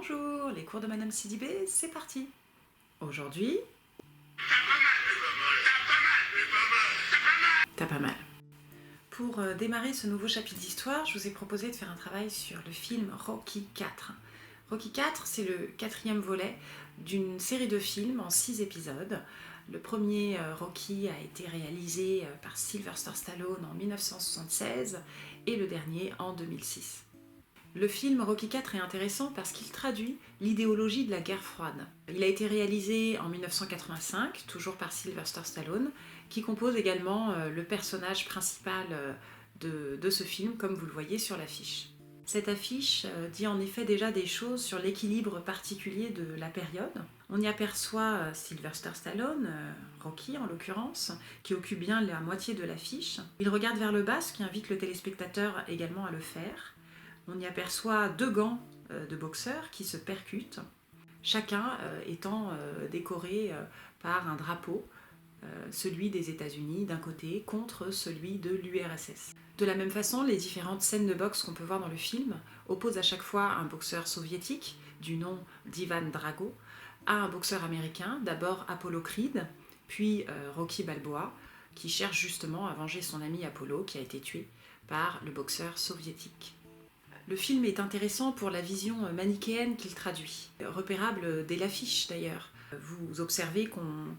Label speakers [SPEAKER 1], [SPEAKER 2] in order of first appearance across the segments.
[SPEAKER 1] Bonjour, les cours de Madame Sidibé, c'est parti. Aujourd'hui... T'as pas mal. Pour démarrer ce nouveau chapitre d'histoire, je vous ai proposé de faire un travail sur le film Rocky IV. Rocky IV, c'est le 4e volet d'une série de films en 6 épisodes. Le premier Rocky a été réalisé par Sylvester Stallone en 1976 et le dernier en 2006. Le film Rocky IV est intéressant parce qu'il traduit l'idéologie de la guerre froide. Il a été réalisé en 1985, toujours par Sylvester Stallone, qui compose également le personnage principal de ce film, comme vous le voyez sur l'affiche. Cette affiche dit en effet déjà des choses sur l'équilibre particulier de la période. On y aperçoit Sylvester Stallone, Rocky en l'occurrence, qui occupe bien la moitié de l'affiche. Il regarde vers le bas, ce qui invite le téléspectateur également à le faire. On y aperçoit 2 gants de boxeurs qui se percutent, chacun étant décoré par un drapeau, celui des États-Unis d'un côté contre celui de l'URSS. De la même façon, les différentes scènes de boxe qu'on peut voir dans le film opposent à chaque fois un boxeur soviétique du nom d'Ivan Drago à un boxeur américain, d'abord Apollo Creed, puis Rocky Balboa, qui cherche justement à venger son ami Apollo qui a été tué par le boxeur soviétique. Le film est intéressant pour la vision manichéenne qu'il traduit, repérable dès l'affiche d'ailleurs. Vous observez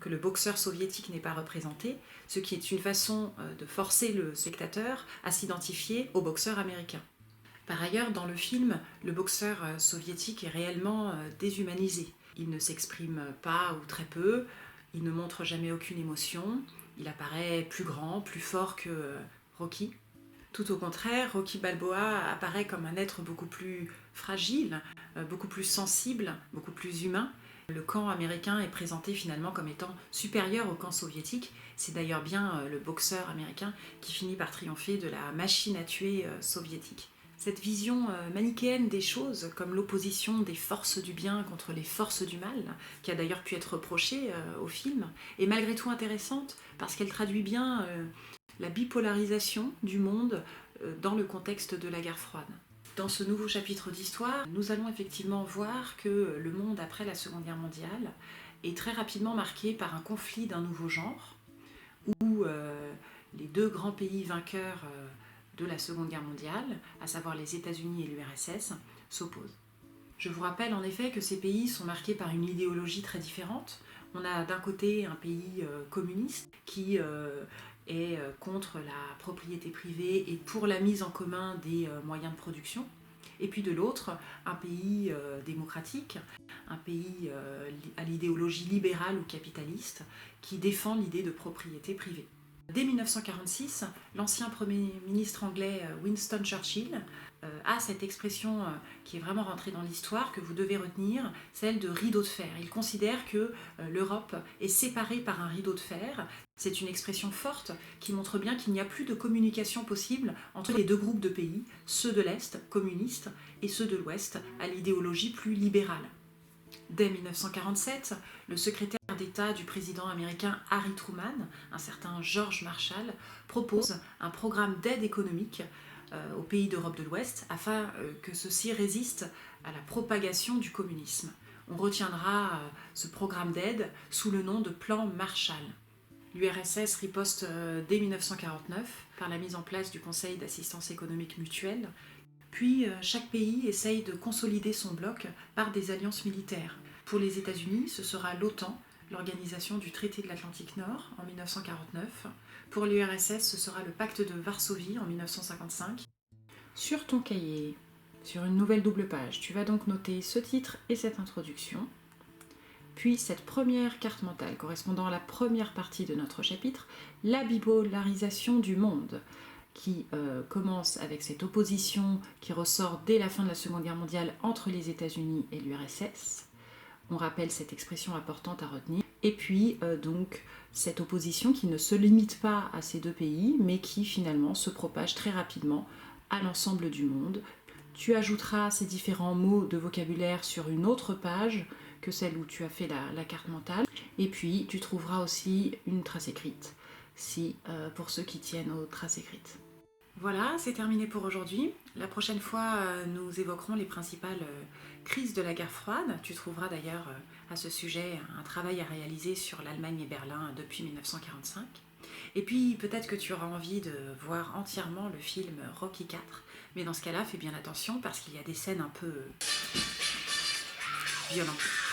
[SPEAKER 1] que le boxeur soviétique n'est pas représenté, ce qui est une façon de forcer le spectateur à s'identifier au boxeur américain. Par ailleurs, dans le film, le boxeur soviétique est réellement déshumanisé. Il ne s'exprime pas ou très peu, il ne montre jamais aucune émotion, il apparaît plus grand, plus fort que Rocky. Tout au contraire, Rocky Balboa apparaît comme un être beaucoup plus fragile, beaucoup plus sensible, beaucoup plus humain. Le camp américain est présenté finalement comme étant supérieur au camp soviétique. C'est d'ailleurs bien le boxeur américain qui finit par triompher de la machine à tuer soviétique. Cette vision manichéenne des choses, comme l'opposition des forces du bien contre les forces du mal, qui a d'ailleurs pu être reprochée au film, est malgré tout intéressante parce qu'elle traduit bien la bipolarisation du monde dans le contexte de la guerre froide. Dans ce nouveau chapitre d'histoire, nous allons effectivement voir que le monde après la Seconde Guerre mondiale est très rapidement marqué par un conflit d'un nouveau genre, où les 2 grands pays vainqueurs de la Seconde Guerre mondiale, à savoir les États-Unis et l'URSS, s'opposent. Je vous rappelle en effet que ces pays sont marqués par une idéologie très différente. On a d'un côté un pays communiste qui est contre la propriété privée et pour la mise en commun des moyens de production. Et puis de l'autre, un pays démocratique, un pays à l'idéologie libérale ou capitaliste qui défend l'idée de propriété privée. Dès 1946, l'ancien Premier ministre anglais Winston Churchill a cette expression qui est vraiment rentrée dans l'histoire, que vous devez retenir, celle de rideau de fer. Il considère que l'Europe est séparée par un rideau de fer. C'est une expression forte qui montre bien qu'il n'y a plus de communication possible entre les 2 groupes de pays, ceux de l'Est, communistes, et ceux de l'Ouest, à l'idéologie plus libérale. Dès 1947, le secrétaire d'État du président américain Harry Truman, un certain George Marshall, propose un programme d'aide économique aux pays d'Europe de l'Ouest afin que ceux-ci résistent à la propagation du communisme. On retiendra ce programme d'aide sous le nom de plan Marshall. L'URSS riposte dès 1949 par la mise en place du Conseil d'assistance économique mutuelle. Puis chaque pays essaye de consolider son bloc par des alliances militaires. Pour les États-Unis, ce sera l'OTAN, l'Organisation du Traité de l'Atlantique Nord, en 1949. Pour l'URSS, ce sera le Pacte de Varsovie en 1955. Sur ton cahier, sur une nouvelle double page, tu vas donc noter ce titre et cette introduction, puis cette première carte mentale correspondant à la première partie de notre chapitre, la bipolarisation du monde, qui commence avec cette opposition qui ressort dès la fin de la Seconde Guerre mondiale entre les États-Unis et l'URSS. On rappelle cette expression importante à retenir. Et puis donc cette opposition qui ne se limite pas à ces 2 pays, mais qui finalement se propage très rapidement à l'ensemble du monde. Tu ajouteras ces différents mots de vocabulaire sur une autre page que celle où tu as fait la carte mentale. Et puis tu trouveras aussi une trace écrite, pour ceux qui tiennent aux traces écrites. Voilà, c'est terminé pour aujourd'hui. La prochaine fois, nous évoquerons les principales crises de la guerre froide. Tu trouveras d'ailleurs à ce sujet un travail à réaliser sur l'Allemagne et Berlin depuis 1945. Et puis peut-être que tu auras envie de voir entièrement le film Rocky IV. Mais dans ce cas-là, fais bien attention parce qu'il y a des scènes un peu violentes.